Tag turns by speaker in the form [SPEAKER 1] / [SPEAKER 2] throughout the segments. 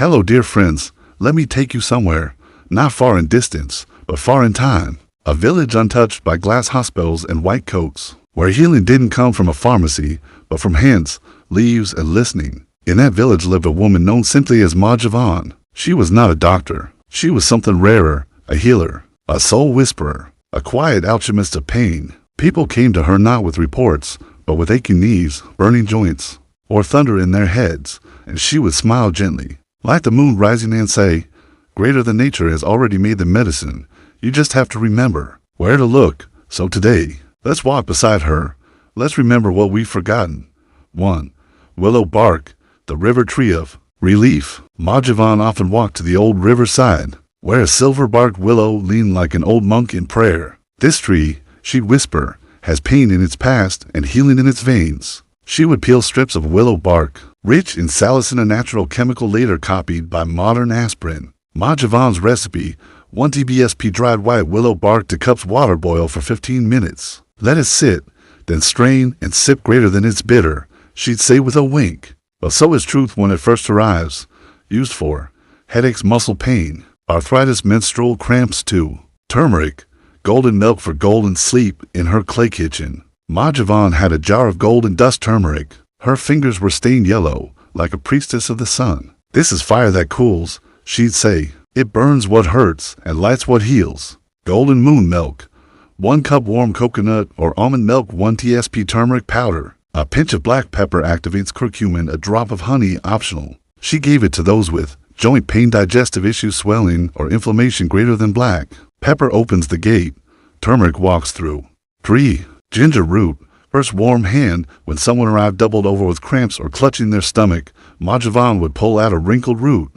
[SPEAKER 1] Hello, dear friends. Let me take you somewhere, not far in distance, but far in time. A village untouched by glass hospitals and white coats, where healing didn't come from a pharmacy, but from hints, leaves, and listening. In that village lived a woman known simply as Ma Jivan. She was not a doctor. She was something rarer, a healer, a soul whisperer, a quiet alchemist of pain. People came to her not with reports, but with aching knees, burning joints, or thunder in their heads, and she would smile gently, like the moon rising, and say, "Greater than nature has already made the medicine. You just have to remember where to look." So today, let's walk beside her. Let's remember what we've forgotten. 1. Willow bark, the river tree of relief. Ma Jivan often walked to the old riverside, where a silver-barked willow leaned like an old monk in prayer. This tree, she'd whisper, has pain in its past and healing in its veins. She would peel strips of willow bark, rich in salicin, a natural chemical later copied by modern aspirin. Ma Jivan's recipe: 1 TBSP dried white willow bark to cups, water, boil for 15 minutes. Let it sit, then strain and sip. Greater than it's bitter, she'd say with a wink. But so is truth when it first arrives. Used for headaches, muscle pain, arthritis, menstrual cramps too. Turmeric, golden milk for golden sleep. In her clay kitchen, Ma Jivan had a jar of golden dust turmeric. Her fingers were stained yellow, like a priestess of the sun. "This is fire that cools," she'd say. "It burns what hurts and lights what heals." Golden moon milk, 1 cup warm coconut or almond milk, 1 TSP turmeric powder. A pinch of black pepper activates curcumin, a drop of honey optional. She gave it to those with joint pain, digestive issues, swelling, or inflammation. Greater than black pepper opens the gate, turmeric walks through. 3. Ginger root, first warm hand. When someone arrived doubled over with cramps or clutching their stomach, Ma Jivan would pull out a wrinkled root.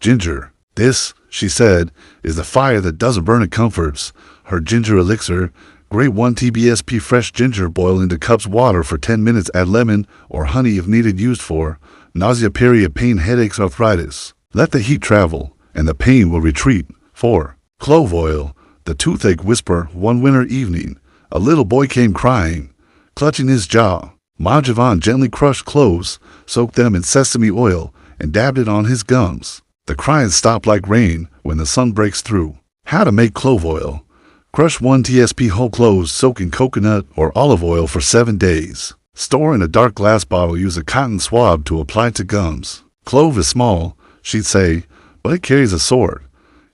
[SPEAKER 1] Ginger. "This," she said, "is the fire that doesn't burn, it comforts." Her ginger elixir: grate 1 TBSP fresh ginger, boil into cups, water for 10 minutes, add lemon or honey if needed. Used for nausea, period pain, headaches, arthritis. Let the heat travel, and the pain will retreat. 4. Clove oil, the toothache whisperer. One winter evening, a little boy came crying, clutching his jaw. Ma Jivan gently crushed cloves, soaked them in sesame oil, and dabbed it on his gums. The crying stopped like rain when the sun breaks through. How to make clove oil: crush 1 TSP whole cloves, soak in coconut or olive oil for 7 days. Store in a dark glass bottle. Use a cotton swab to apply to gums. Clove is small, she'd say, but it carries a sword.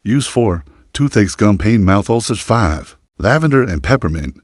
[SPEAKER 1] Used for toothaches, gum pain, mouth ulcers. 5. Lavender and peppermint,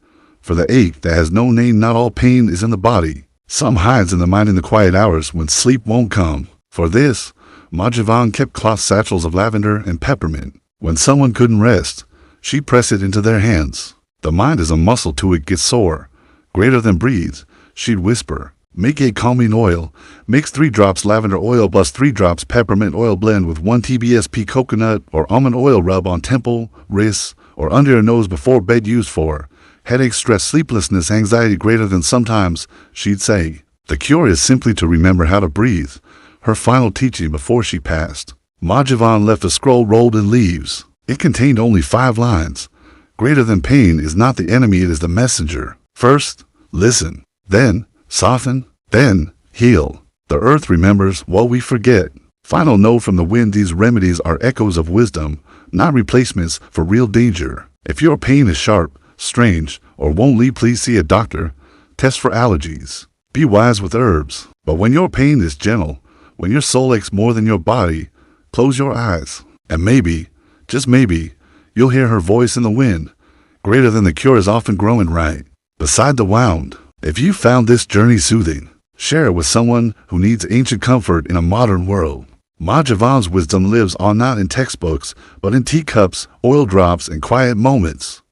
[SPEAKER 1] for the ache that has no name. Not all pain is in the body. Some hides in the mind in the quiet hours when sleep won't come. For this, Ma Jivan kept cloth satchels of lavender and peppermint. When someone couldn't rest, she'd press it into their hands. "The mind is a muscle too, it gets sore. Greater than breathes," she'd whisper. "Make a calming oil. Mix 3 drops lavender oil plus 3 drops peppermint oil. Blend with 1 TBSP coconut or almond oil. Rub on temple, wrists, or under your nose before bed. Used for headache, stress, sleeplessness, anxiety. Greater than sometimes," she'd say. The cure is simply to remember how to breathe. Her final teaching before she passed. Ma Jivan left a scroll rolled in leaves. It contained only 5 lines. Greater than pain is not the enemy, it is the messenger. First, listen. Then, soften. Then, heal. The earth remembers what we forget. Final note from the wind: these remedies are echoes of wisdom, not replacements for real danger. If your pain is sharp, strange, or won't leave, please see a doctor. Test for allergies. Be wise with herbs. But when your pain is gentle, when your soul aches more than your body, close your eyes, and maybe, just maybe, you'll hear her voice in the wind. Greater than the cure is often growing right beside the wound. If you found this journey soothing, share it with someone who needs ancient comfort in a modern world. Ma Jivan's wisdom lives on, not in textbooks, but in teacups, oil drops, and quiet moments.